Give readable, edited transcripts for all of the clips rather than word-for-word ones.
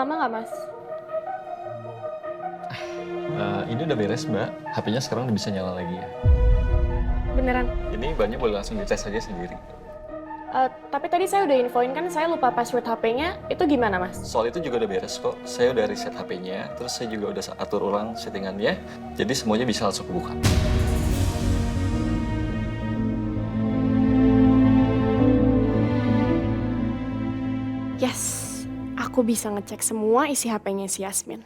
lama nggak, Mas? Ini udah beres, Mbak. HP-nya sekarang udah bisa nyala lagi ya. Beneran? Ini Mbaknya boleh langsung dites aja sendiri. Tapi tadi saya udah infoin kan saya lupa password HP-nya. Itu gimana, Mas? Soal itu juga udah beres kok. Saya udah reset HP-nya, terus saya juga udah atur ulang settingannya. Jadi semuanya bisa langsung kebuka. Yes, aku bisa ngecek semua isi HP-nya si Yasmin.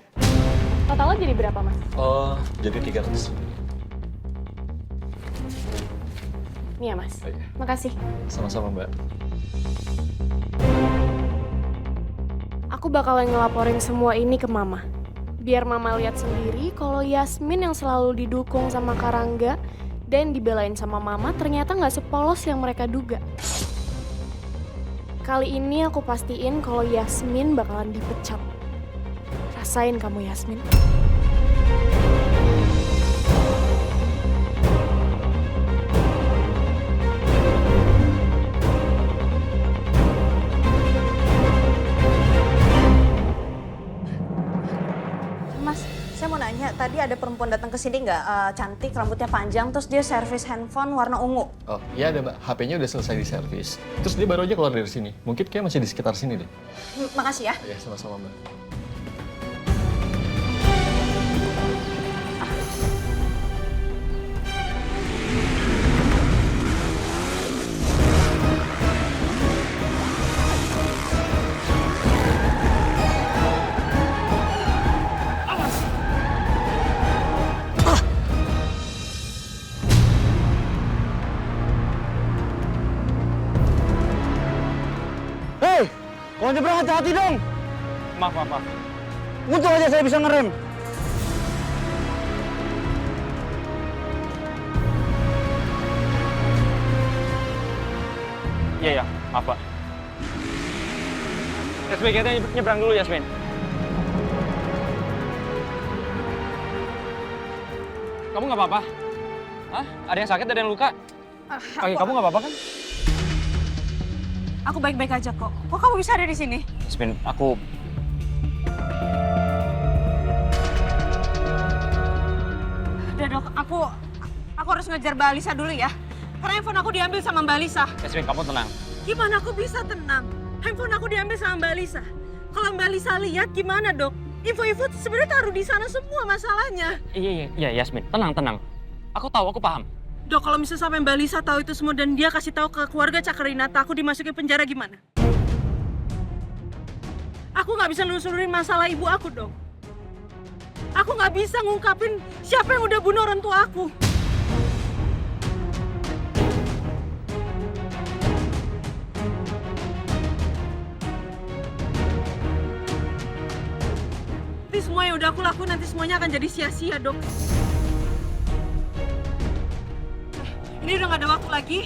Totalnya jadi berapa, Mas? Oh, jadi 300. Nih ya, Mas. Oh, iya. Makasih. Sama-sama, Mbak. Aku bakalan ngelaporin semua ini ke Mama. Biar Mama lihat sendiri kalau Yasmin yang selalu didukung sama Karangga dan dibelain sama Mama ternyata nggak sepolos yang mereka duga. Kali ini aku pastiin kalau Yasmin bakalan dipecat. Rasain kamu, Yasmin. Mas, saya mau nanya, tadi ada perempuan datang ke sini nggak? Cantik, rambutnya panjang, terus dia servis handphone warna ungu. Oh, iya ada, Mbak. HP-nya udah selesai diservis. Terus dia baru aja keluar dari sini. Mungkin kayak masih di sekitar sini deh. Makasih ya. Iya, sama-sama, Mbak. Hei, kalau nyebrang hati-hati dong. Maaf. Untung aja saya bisa ngerem. Iya, apa? Yasmin, kita nyebrang dulu, Yasmin. Kamu nggak apa-apa? Hah? Ada yang sakit, ada yang luka? Kaki kamu nggak apa-apa kan? Aku baik-baik aja kok. Kok kamu bisa ada di sini? Yasmin, Udah dok, aku harus ngejar Mbak Alisa dulu ya. Karena handphone aku diambil sama Mbak Alisa. Yasmin, kamu tenang. Gimana aku bisa tenang? Handphone aku diambil sama Mbak Alisa. Kalau Mbak Alisa lihat gimana dok? Info-info sebenarnya taruh di sana semua masalahnya. Iya, Yasmin, tenang. Aku tahu, aku paham. Dok, kalau misalnya sampai Mbak Lisa tahu itu semua dan dia kasih tahu ke keluarga Cakrinata aku dimasukin penjara gimana? Aku nggak bisa nelusurin masalah ibu aku dong. Aku nggak bisa ngungkapin siapa yang udah bunuh orang tua aku. Nanti semua yang udah aku lakuin nanti semuanya akan jadi sia-sia dok. Ini udah gak ada waktu lagi.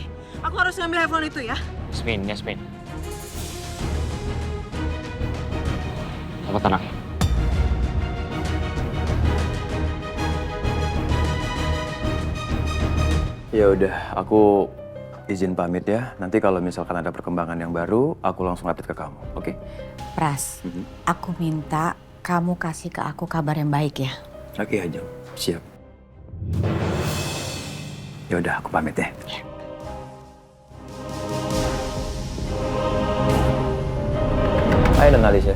Aku harus ngambil handphone itu ya. Yasmin. Aku tenang. Ya udah, aku izin pamit ya. Nanti kalau misalkan ada perkembangan yang baru, aku langsung update ke kamu, oke? Pras, aku minta kamu kasih ke aku kabar yang baik ya. Oke, Ajeng. Siap. Ya udah, aku pamit ya. Hai, Analisa.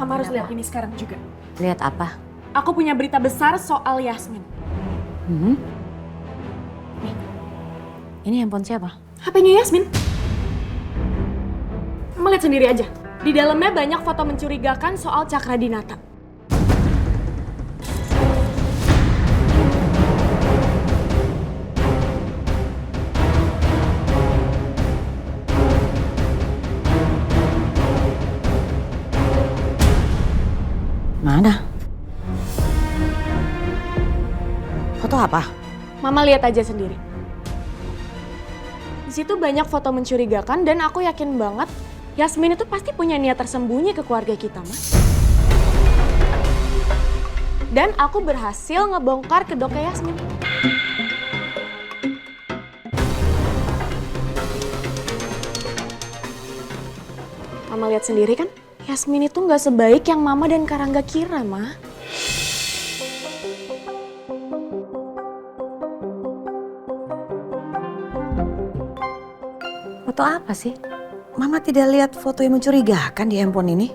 Mama harus lihat ini sekarang juga. Lihat apa? Aku punya berita besar soal Yasmin. Ini handphone siapa? HP-nya Yasmin. Mama lihat sendiri aja. Di dalamnya banyak foto mencurigakan soal Cakradinata. Mana? Foto apa? Mama lihat aja sendiri. Di situ banyak foto mencurigakan dan aku yakin banget Yasmin itu pasti punya niat tersembunyi ke keluarga kita, Mas. Dan aku berhasil ngebongkar kedoknya Yasmin. Mama lihat sendiri kan, Yasmin itu nggak sebaik yang Mama dan Karangga kira, Ma. Foto apa sih? Mama tidak lihat foto yang mencurigakan di handphone ini.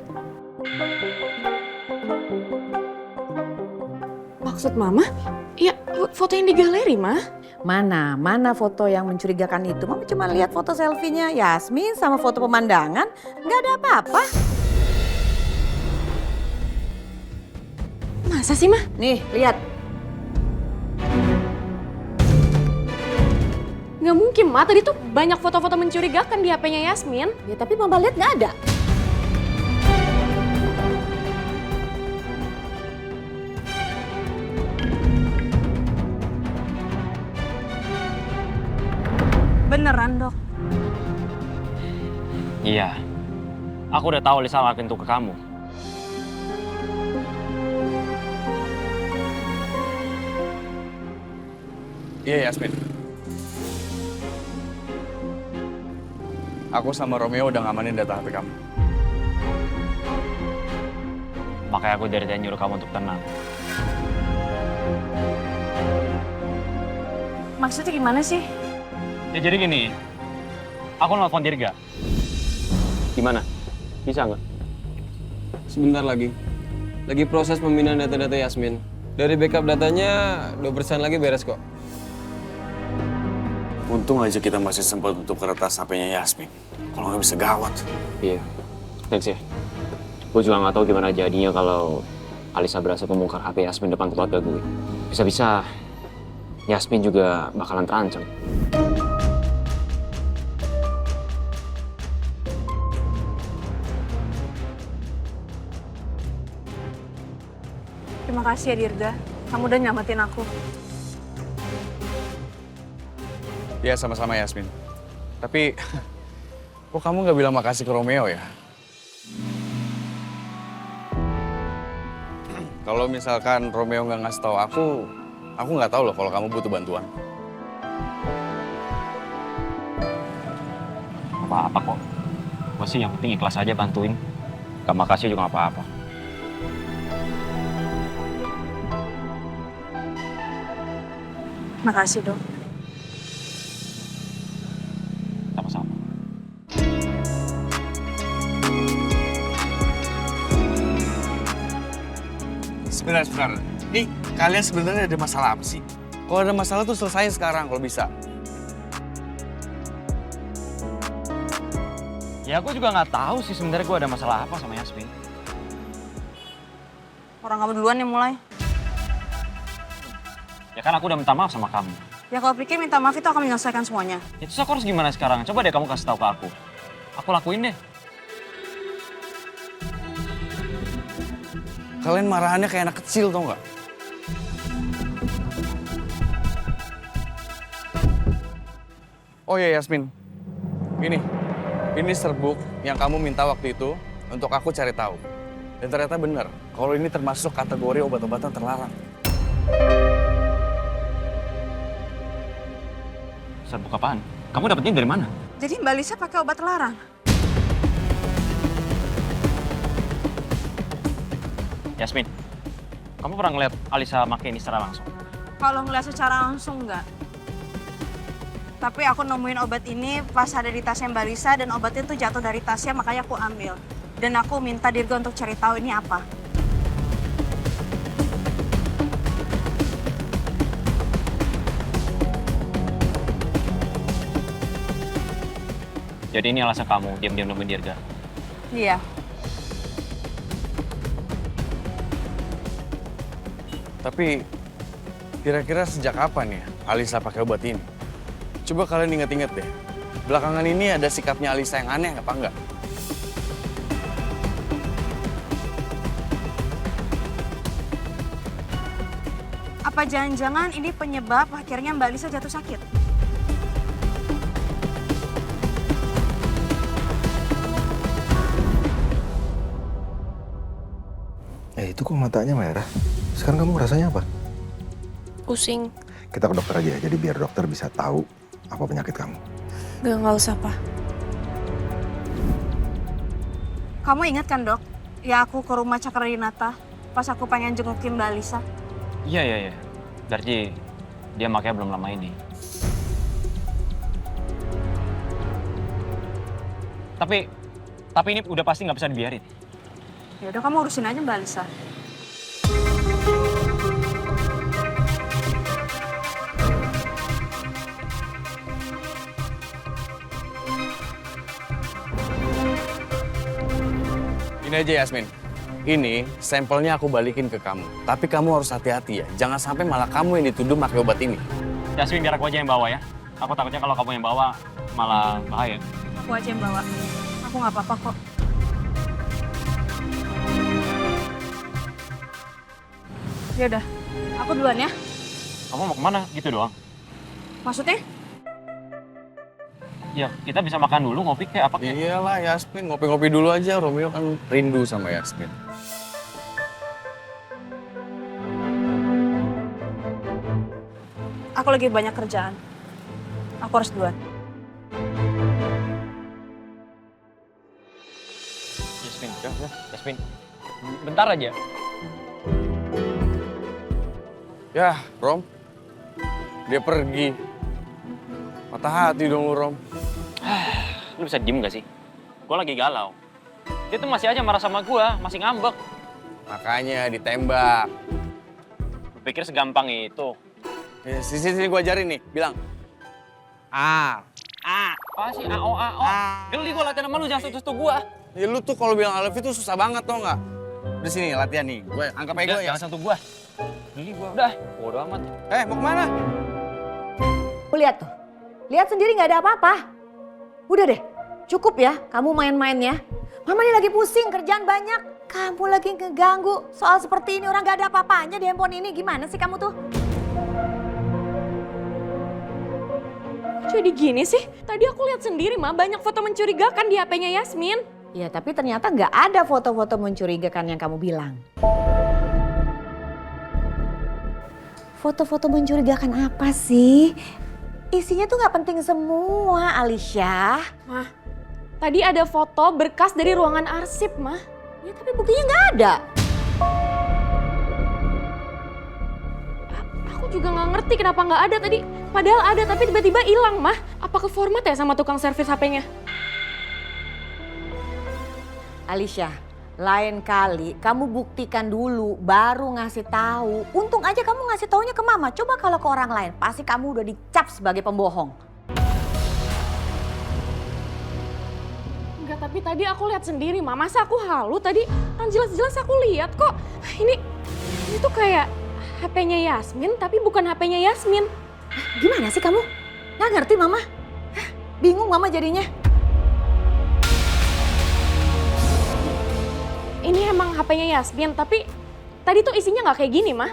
Maksud Mama? Ya, foto yang di galeri, Ma. Mana foto yang mencurigakan itu? Mama cuma lihat foto selfie-nya Yasmin sama foto pemandangan. Nggak ada apa-apa. Masa sih, Ma? Nih, lihat. Nggak mungkin, Ma. Tadi tuh banyak foto-foto mencurigakan di HP-nya Yasmin. Ya tapi Mama lihat nggak ada. Beneran, Dok? Iya. Aku udah tahu Lisa ngelakuin itu ke kamu. Iya, Yasmin. Aku sama Romeo udah ngamanin data HP kamu. Makanya aku dari tadi nyuruh kamu untuk tenang. Maksudnya gimana sih? Ya jadi gini, aku nelfon Dirga. Gimana? Bisa nggak? Sebentar lagi. Lagi proses pemindahan data-data Yasmin. Dari backup datanya 2% lagi beres kok. Untung aja kita masih sempat untuk keretas HP-nya Yasmin. Kalau nggak bisa gawat. Iya, thanks ya. Gue juga nggak tahu gimana jadinya kalau Alisa berhasil membongkar HP Yasmin depan keluarga gue. Bisa-bisa Yasmin juga bakalan terancam. Terima kasih ya, Dirga. Kamu udah nyamatin aku. Iya, sama-sama Yasmin. Tapi, kok kamu nggak bilang makasih ke Romeo ya? Kalau misalkan Romeo nggak ngasih tahu aku nggak tahu loh kalau kamu butuh bantuan. Apa-apa kok. Gue sih yang penting ikhlas aja bantuin. Gak makasih juga gak apa-apa. Makasih, Dok. Sama-sama. Sebentar. Nih, kalian sebenarnya ada masalah apa sih? Kalau ada masalah tuh selesai sekarang kalau bisa. Ya aku juga nggak tahu sih sebenarnya gue ada masalah apa sama Yasmin. Orang kamu duluan yang mulai. Ya kan aku udah minta maaf sama kamu. Ya kalau pikir minta maaf itu akan menyelesaikan semuanya. Ya terus aku harus gimana sekarang? Coba deh kamu kasih tahu ke aku. Aku lakuin deh. Kalian marahannya kayak anak kecil, tau nggak? Oh iya Yasmin, ini serbuk yang kamu minta waktu itu untuk aku cari tahu. Dan ternyata benar, kalau ini termasuk kategori obat-obatan terlarang. Serbuk apaan? Kamu dapetnya dari mana? Jadi Mbak Lisa pakai obat terlarang? Yasmin, kamu pernah ngeliat Alisa pakai ini secara langsung? Kalau ngeliat secara langsung enggak. Tapi aku nemuin obat ini pas ada di tasnya Mbak Lisa dan obatnya tuh jatuh dari tasnya makanya aku ambil. Dan aku minta Dirga untuk cari tahu ini apa. Jadi ini alasan kamu diam-diam nemuin Dirga? Iya. Tapi kira-kira sejak kapan ya Alisa pakai obat ini? Coba kalian inget-inget deh. Belakangan ini ada sikapnya Alisa yang aneh apa enggak? Apa jangan-jangan ini penyebab akhirnya Mbak Lisa jatuh sakit? Itu kok matanya merah? Sekarang kamu rasanya apa? Pusing. Kita ke dokter aja, jadi biar dokter bisa tahu apa penyakit kamu. Nggak usah, Pak. Kamu ingat kan dok? Ya aku ke rumah Cakradinata pas aku pengen jengukin Mbak Alisa. Iya. Berarti dia makanya belum lama ini. Tapi ini udah pasti nggak bisa dibiarin. Ya udah kamu urusin aja Mbak Alisa. Ini aja Yasmin. Ini sampelnya aku balikin ke kamu. Tapi kamu harus hati-hati ya. Jangan sampai malah kamu yang dituduh pakai obat ini. Yasmin, biar aku aja yang bawa ya. Aku takutnya kalau kamu yang bawa malah bahaya. Aku aja yang bawa. Aku nggak apa-apa kok. Ya udah, aku duluan ya. Kamu mau kemana? Gitu doang. Maksudnya? Ya, kita bisa makan dulu, ngopi kayak apa kayak. Iyalah Yasmin, ngopi-ngopi dulu aja. Romeo kan rindu sama Yasmin. Aku lagi banyak kerjaan. Aku harus duluan. Yasmin. Bentar aja. Ya, Rom. Dia pergi. Patah hati dong lu, Rom. Lu bisa diem gak sih? Gue lagi galau. Dia tuh masih aja marah sama gue, masih ngambek. Makanya ditembak. Lu pikir segampang itu? Ya, sini gue ajarin nih, bilang. Apa sih? A-O. Geli gue latihan sama lu, jangan setuju gue. Ya lu tuh kalau bilang I love you tuh susah banget tau nggak? Udah sini latihan nih, gue anggap aja gue ya. Jangan sentuh gue. Geli gue. Udah, bodo amat. Mau kemana? Lihat tuh. Lihat sendiri nggak ada apa-apa. Udah deh, cukup ya kamu main-mainnya. Mama ini lagi pusing, kerjaan banyak. Kamu lagi ngeganggu soal seperti ini, orang nggak ada apa-apanya di handphone ini. Gimana sih kamu tuh? Jadi gini sih, tadi aku lihat sendiri mah banyak foto mencurigakan di HP-nya Yasmin. Ya tapi ternyata nggak ada foto-foto mencurigakan yang kamu bilang. Foto-foto mencurigakan apa sih? Isinya tuh nggak penting semua, Alicia. Mah, tadi ada foto berkas dari ruangan arsip, Mah. Ya tapi buktinya nggak ada. Aku juga nggak ngerti kenapa nggak ada tadi. Padahal ada, tapi tiba-tiba hilang, Mah. Apa ke format ya sama tukang servis HP-nya? Alicia, lain kali kamu buktikan dulu, baru ngasih tahu. Untung aja kamu ngasih taunya ke Mama. Coba kalau ke orang lain, pasti kamu udah dicap sebagai pembohong. Enggak, tapi tadi aku lihat sendiri, Mah. Masa aku halu tadi? Kan jelas-jelas aku lihat kok. Ini tuh kayak HP-nya Yasmin, tapi bukan HP-nya Yasmin. Gimana sih kamu? Nggak ngerti Mama? Bingung Mama jadinya. Ini emang HP-nya Yasmin, tapi tadi tuh isinya nggak kayak gini, Mah.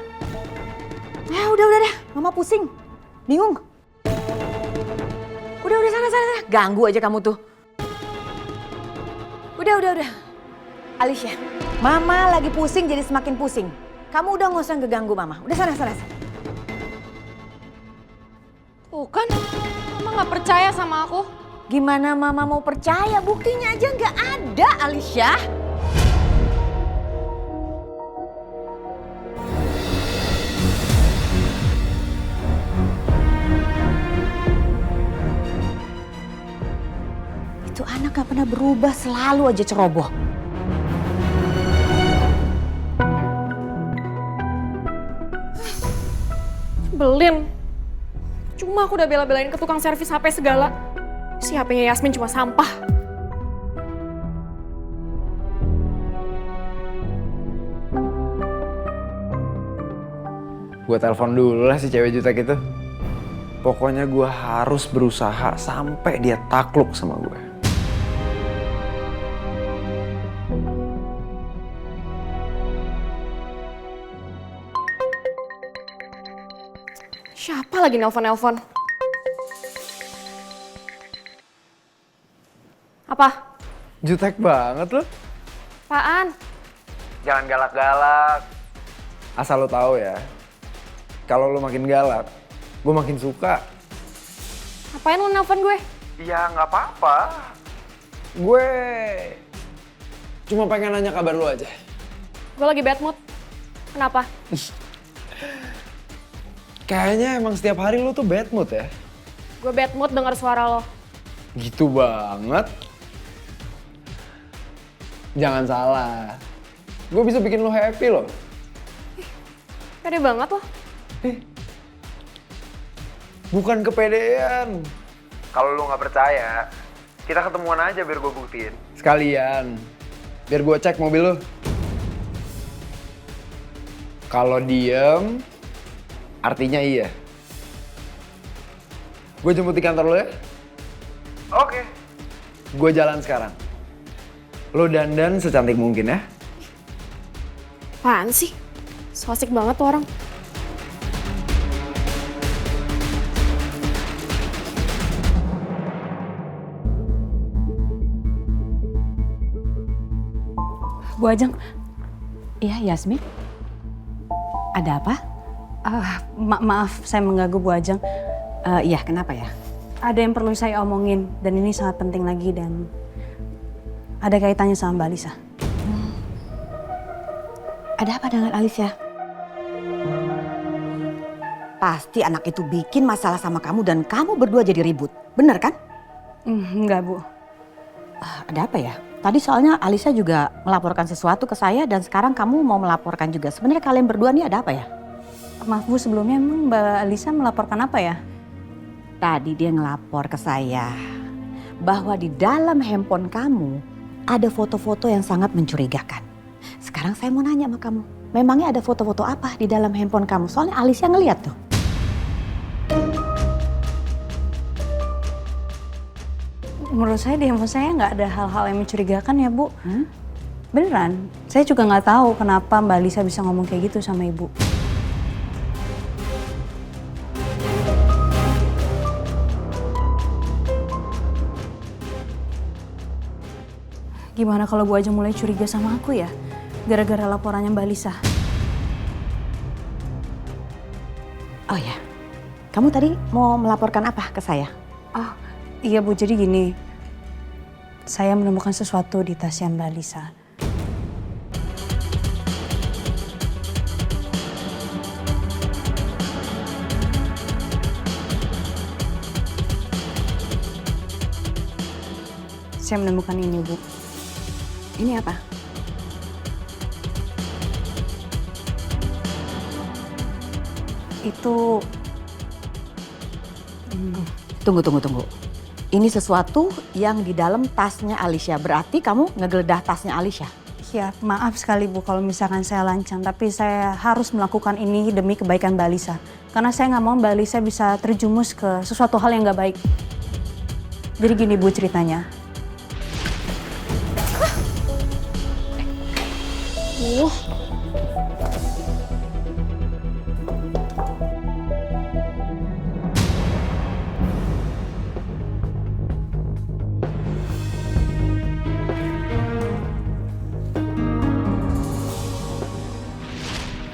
Ya udah deh, Mama pusing. Bingung. Udah sana. Ganggu aja kamu tuh. Udah. Alicia, Mama lagi pusing jadi semakin pusing. Kamu udah nggak usah ngeganggu Mama. Udah sana. Tuh kan, Mama nggak percaya sama aku. Gimana Mama mau percaya? Buktinya aja nggak ada, Alicia. Itu anak gak pernah berubah, selalu aja ceroboh. Belin. Cuma aku udah bela-belain ke tukang servis HP segala. Si HP-nya Yasmin cuma sampah. Gue telepon dulu lah si cewek jutek itu. Pokoknya gue harus berusaha sampai dia takluk sama gue. Siapa lagi nelpon-nelpon? Apa? Jutek banget lo. Apaan? Jangan galak-galak. Asal lo tahu ya, kalau lo makin galak, gue makin suka. Ngapain lo nelpon gue? Ya nggak apa-apa. Gue Cuma pengen nanya kabar lu aja. Gue lagi bad mood. Kenapa? Kayaknya emang setiap hari lu tuh bad mood ya? Gue bad mood denger suara lo. Gitu banget. Jangan salah. Gue bisa bikin lu happy loh. Pede banget lo. Bukan kepedean. Kalau lu nggak percaya, kita ketemuan aja biar gue buktiin. Sekalian, biar gue cek mobil lu. Kalau diem, artinya iya. Gue jemput di kantor lu ya? Oke. Gue jalan sekarang. Lu dandan secantik mungkin ya. Apaan sih? So asik banget tuh orang. Bu Ajeng, Iya, Yasmin. Ada apa? maaf saya mengganggu Bu Ajeng. Iya, kenapa ya? Ada yang perlu saya omongin dan ini sangat penting lagi dan ada kaitannya sama Mbak Lisa. Ada apa dengan Alicia? Pasti anak itu bikin masalah sama kamu dan kamu berdua jadi ribut. Bener kan? Enggak, Bu. Ada apa ya? Tadi soalnya Alicia juga melaporkan sesuatu ke saya dan sekarang kamu mau melaporkan juga. Sebenarnya kalian berdua nih ada apa ya? Maaf Bu, sebelumnya emang Mbak Lisa melaporkan apa ya? Tadi dia ngelapor ke saya bahwa di dalam handphone kamu ada foto-foto yang sangat mencurigakan. Sekarang saya mau nanya sama kamu, memangnya ada foto-foto apa di dalam handphone kamu? Soalnya Alicia ngeliat tuh. Menurut saya di handphone saya nggak ada hal-hal yang mencurigakan ya Bu. Beneran, saya juga nggak tahu kenapa Mbak Lisa bisa ngomong kayak gitu sama Ibu. Gimana kalau Bu Ajeng mulai curiga sama aku ya? Gara-gara laporannya Mbak Lisa. Oh ya, kamu tadi mau melaporkan apa ke saya? Oh, iya Bu, jadi gini. Saya menemukan sesuatu di tasnya Mbak Lisa. Saya menemukan ini, Bu. Ini apa? Itu... Tunggu. Ini sesuatu yang di dalam tasnya Alicia. Berarti kamu ngegeledah tasnya Alicia? Ya, maaf sekali Bu kalau misalkan saya lancang. Tapi saya harus melakukan ini demi kebaikan Mbak Lisa. Karena saya nggak mau Mbak Lisa bisa terjumus ke sesuatu hal yang nggak baik. Jadi gini Bu ceritanya.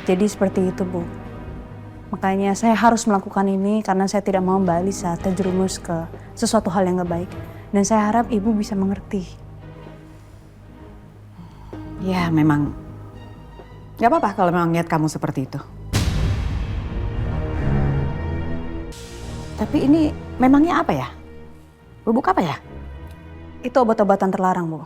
Jadi seperti itu Bu. Makanya saya harus melakukan ini karena saya tidak mau Mbak Lisa terjerumus ke sesuatu hal yang gak baik. Dan saya harap Ibu bisa mengerti. Ya memang, gak apa-apa kalau memang niat kamu seperti itu. Tapi ini memangnya apa ya? Bubuk apa ya? Itu obat-obatan terlarang Bu.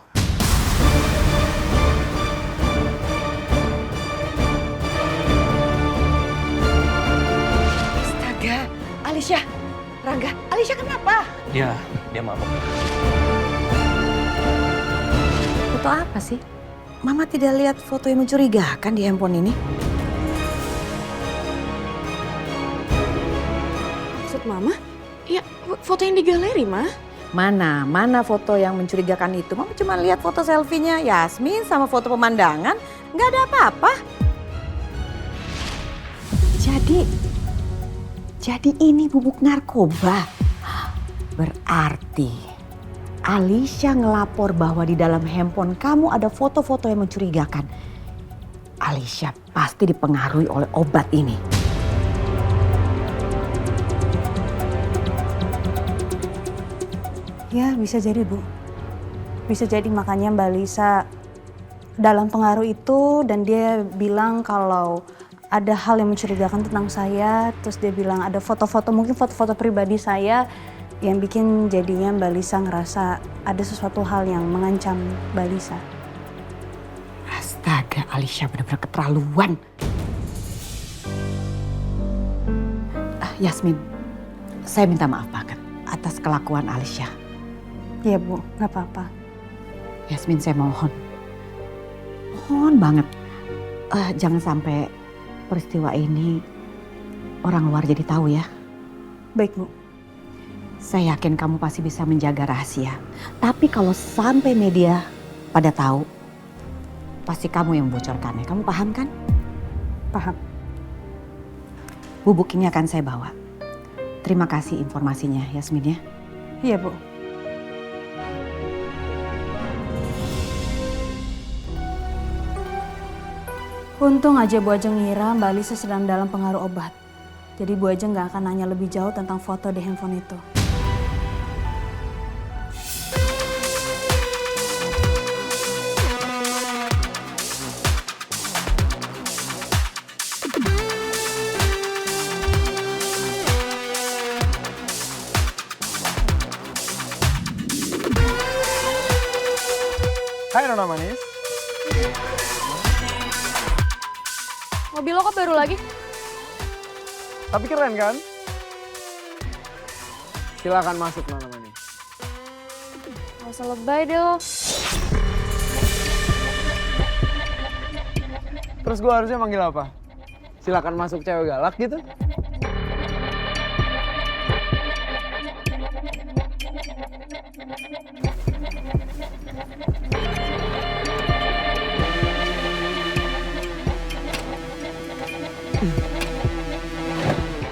Alicia, Rangga, Alicia kenapa? Dia mabuk. Foto apa sih? Mama tidak lihat foto yang mencurigakan di handphone ini. Maksud Mama? Ya, foto yang di galeri, Ma. Mana foto yang mencurigakan itu? Mama cuma lihat foto selfie-nya Yasmin sama foto pemandangan. Nggak ada apa-apa. Jadi ini bubuk narkoba. Berarti Alicia ngelapor bahwa di dalam handphone kamu ada foto-foto yang mencurigakan. Alicia pasti dipengaruhi oleh obat ini. Ya bisa jadi Bu. Bisa jadi makanya Mbak Lisa dalam pengaruh itu dan dia bilang kalau ada hal yang mencurigakan tentang saya. Terus dia bilang ada foto-foto, mungkin foto-foto pribadi saya yang bikin jadinya Mbak Lisa ngerasa ada sesuatu hal yang mengancam Mbak Lisa. Astaga, Alicia benar-benar keterlaluan. Yasmin, saya minta maaf banget atas kelakuan Alicia. Iya Bu, nggak apa-apa. Yasmin, saya mohon banget, jangan sampai peristiwa ini orang luar jadi tahu ya. Baik Bu. Saya yakin kamu pasti bisa menjaga rahasia. Tapi kalau sampai media pada tahu, pasti kamu yang membocorkannya. Kamu paham kan? Paham. Bubuk ini akan saya bawa. Terima kasih informasinya, Yasmin ya. Iya Bu. Untung aja Bu Ajeng ngira Mbak Lisa sedang dalam pengaruh obat. Jadi Bu Ajeng nggak akan nanya lebih jauh tentang foto di handphone itu. Hai Nona Manis. Mobil lo kok baru lagi? Tapi keren kan? Silakan masuk Nona Manis. Gak usah lebay deh lo. Terus gue harusnya manggil apa? Silakan masuk cewek galak gitu?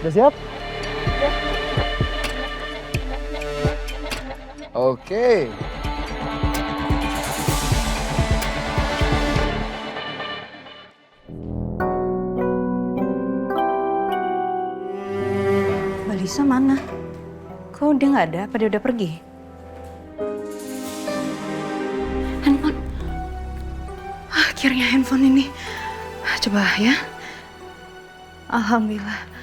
Udah siap? Oke. Mbak Lisa mana? Kok dia nggak ada? Apa dia udah pergi? Handphone. Akhirnya handphone ini. Coba ya. Alhamdulillah.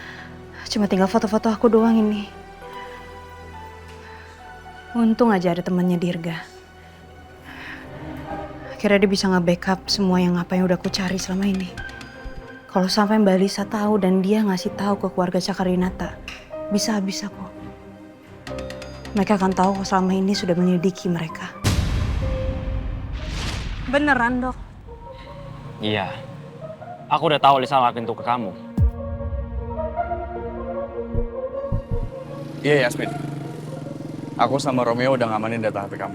Cuma tinggal foto-foto aku doang ini. Untung aja ada temannya Dirga. Akhirnya dia bisa nge-backup semua apa yang udah aku cari selama ini. Kalau sampai Mbak Lisa tahu dan dia ngasih tahu ke keluarga Cakarinata, bisa habis aku. Mereka akan tahu kalau selama ini sudah menyelidiki mereka. Beneran dok? Iya. Aku udah tahu Lisa ngelakuin itu ke kamu. Iya Yasmin, aku sama Romeo udah ngamanin data HP kamu.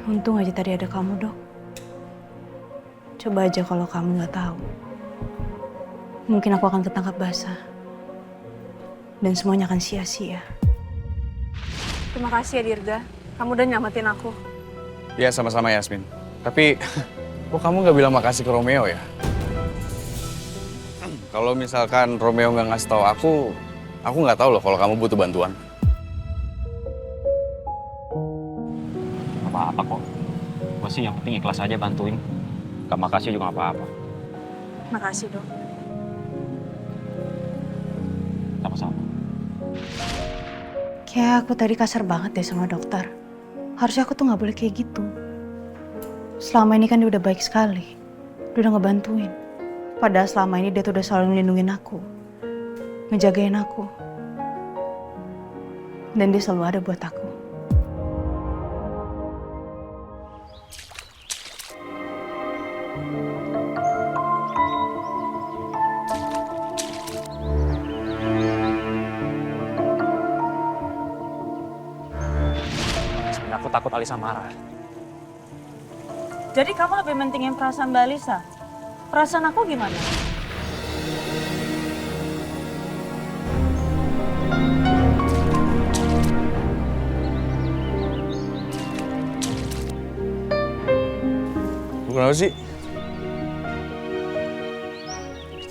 Untung aja tadi ada kamu, Dok. Coba aja kalau kamu nggak tahu. Mungkin aku akan tertangkap basah. Dan semuanya akan sia-sia. Terima kasih ya Dirga, kamu udah nyelamatin aku. Iya sama-sama Yasmin. Tapi kok kamu nggak bilang makasih ke Romeo ya? Kalau misalkan Romeo nggak ngasih tahu aku nggak tahu loh kalau kamu butuh bantuan. Apa-apa kok. Gue sih yang penting ikhlas aja bantuin. Gak makasih juga gak apa-apa. Makasih dok. Sama-sama. Kayak aku tadi kasar banget deh sama dokter. Harusnya aku tuh nggak boleh kayak gitu. Selama ini kan dia udah baik sekali. Dia udah ngebantuin. Padahal selama ini dia tuh udah selalu melindungi aku. Ngejagain aku. Dan dia selalu ada buat aku. Aku takut Alisa marah. Jadi kamu lebih mentingin perasaan Mbak Lisa? Perasaan aku gimana? Lu kenapa sih?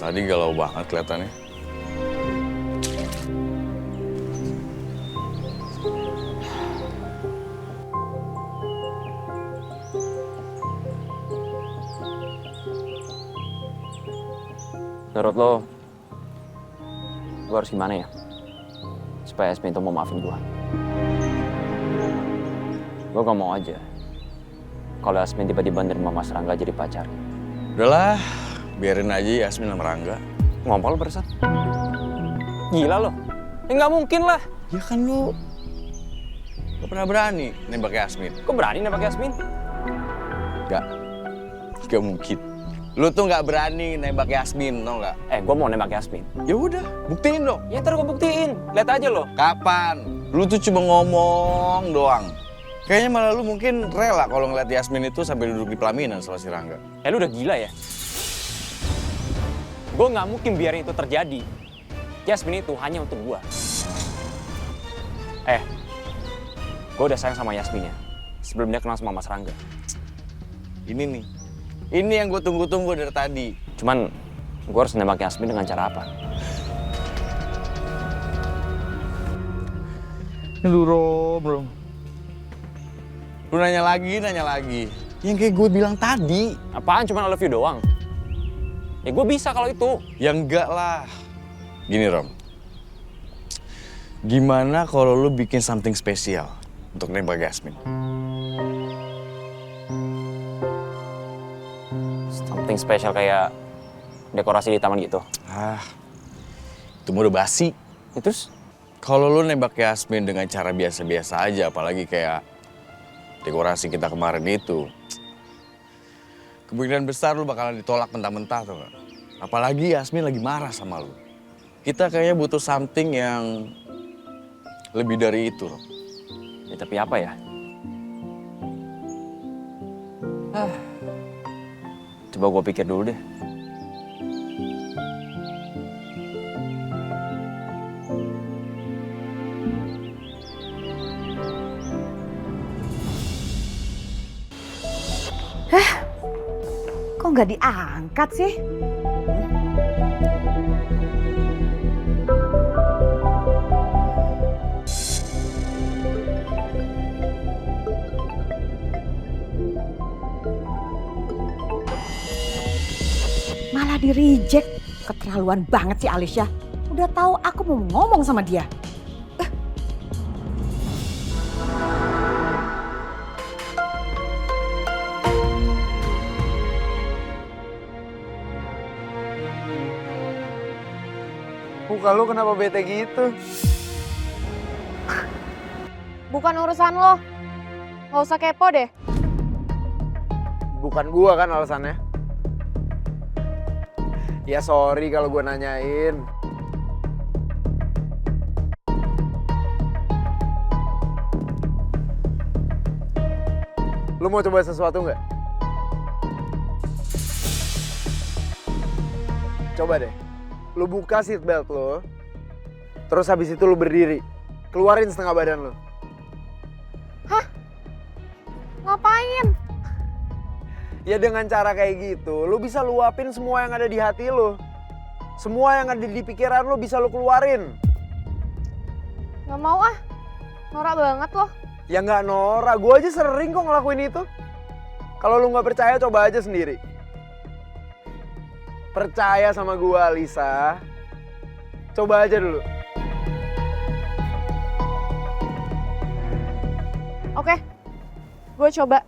Tadi galau banget kelihatannya. Menurut lo, gue harus gimana ya? Supaya Yasmin tuh mau maafin gue. Gue gak mau aja kalau Yasmin tiba-tiba nerima Mas Rangga jadi pacar. Udahlah, biarin aja Yasmin sama Rangga. Ngompol barusan. Gila lo. Ya nggak mungkin lah. Ya kan lu gak pernah berani nembak Yasmin. Kok berani nembak Yasmin? Gak mungkin. Lu tuh gak berani nembak Yasmin, tau gak? Gue mau nembak Yasmin. Ya udah, buktiin dong. Ya ntar gue buktiin. Lihat aja lo. Kapan? Lu tuh cuma ngomong doang. Kayaknya malah lu mungkin rela kalau ngeliat Yasmin itu sampai duduk di pelaminan sama si Rangga. Lu udah gila ya? Gue nggak mungkin biarin itu terjadi. Yasmin itu hanya untuk gue. Gue udah sayang sama Yasmin ya. Sebelum dia kenal sama Mas Rangga. Ini nih. Ini yang gue tunggu-tunggu dari tadi. Cuman gue harus nembak Yasmin dengan cara apa? Aduh, bro. Lu nanya lagi. Yang kayak gue bilang tadi. Apaan? Cuman I love you doang. Ya gue bisa kalau itu. Ya enggak lah. Gini, Rom. Gimana kalau lu bikin something spesial untuk nembak Yasmin? Something special kayak dekorasi di taman gitu. Itu mah udah basi. Terus? Kalau lu nembak Yasmin dengan cara biasa-biasa aja, apalagi kayak dekorasi kita kemarin itu, kemungkinan besar lu bakalan ditolak mentah-mentah tuh gak? Apalagi Yasmin lagi marah sama lu. Kita kayaknya butuh something yang lebih dari itu. Ya, tapi apa ya? Coba gue pikir dulu deh. Kok nggak diangkat sih? Malah di-reject. Keterlaluan banget sih Alicia. Udah tahu aku mau ngomong sama dia. Muka lu kenapa bete gitu? Bukan urusan lo. Gak usah kepo deh. Bukan gua kan alasannya. Ya sorry kalau gua nanyain. Lu mau coba sesuatu nggak? Coba deh. Lu buka seatbelt lo. Terus habis itu lu berdiri. Keluarin setengah badan lu. Hah? Ngapain? Ya dengan cara kayak gitu, lu bisa luapin semua yang ada di hati lu. Semua yang ada di pikiran lu bisa lu keluarin. Gak mau ah. Norak banget lo. Ya nggak norak, gue aja sering kok ngelakuin itu. Kalau lu nggak percaya coba aja sendiri. Percaya sama gue, Alisa. Coba aja dulu. Oke. Gue coba.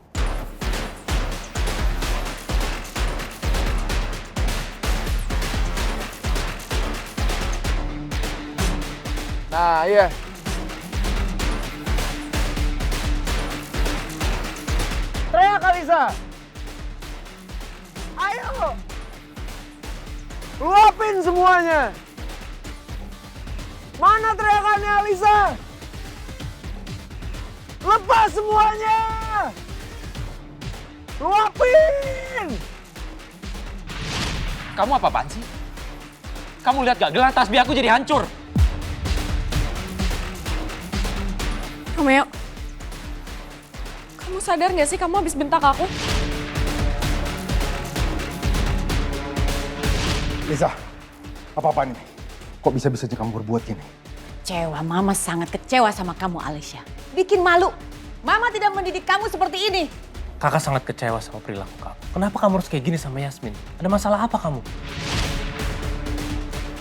Nah, iya. Teriak, Alisa. Ayo. Luapin semuanya. Mana teriakannya, Alisa? Lepas semuanya. Luapin. Kamu apa-apaan sih? Kamu lihat gak gelang tasbih aku jadi hancur? Romeo, kamu sadar gak sih kamu habis bentak aku? Lisa, apa-apaan ini? Kok bisa-bisanya kamu berbuat gini? Kecewa, Mama sangat kecewa sama kamu Alicia. Bikin malu. Mama tidak mendidik kamu seperti ini. Kakak sangat kecewa sama perilaku kamu. Kenapa kamu harus kayak gini sama Yasmin? Ada masalah apa kamu?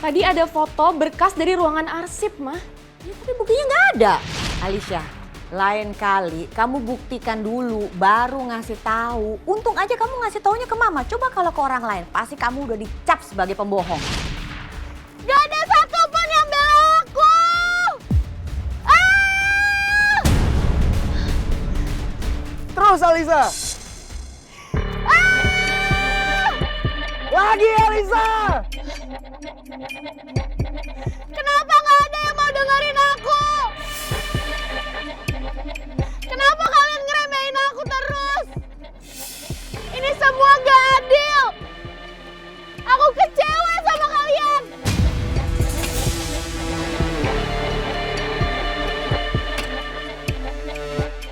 Tadi ada foto berkas dari ruangan arsip, Mah. Ya, tapi buktinya nggak ada. Alicia, lain kali kamu buktikan dulu, baru ngasih tahu. Untung aja kamu ngasih taunya ke mama. Coba kalau ke orang lain, pasti kamu udah dicap sebagai pembohong. Gak ada satupun yang bela aku! Ah! Terus Alisa! Lagi Alisa! Kenapa nggak ada yang mau dengerin aku? Kenapa kalian ngeremehin aku terus? Ini semua gak adil. Aku kecewa sama kalian.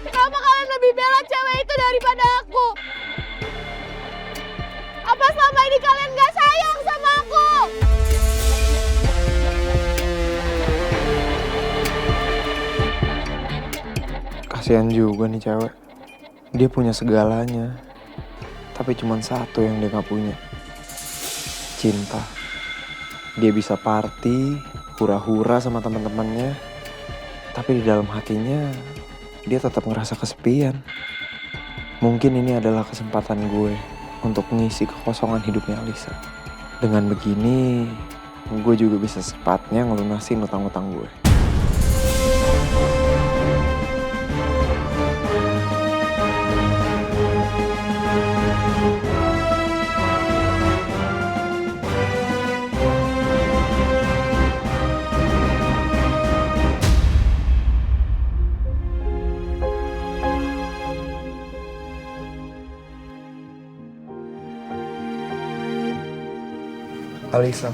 Kenapa kalian lebih bela cewek itu daripada aku? Apa selama ini kalian gak sayang sama aku? Kasihan juga nih cewek. Dia punya segalanya. Tapi cuma satu yang dia gak punya. Cinta. Dia bisa party, hura-hura sama teman-temannya. Tapi di dalam hatinya, dia tetap ngerasa kesepian. Mungkin ini adalah kesempatan gue untuk ngisi kekosongan hidupnya Alisa. Dengan begini, gue juga bisa secepatnya ngelunasin utang-utang gue. Alisa,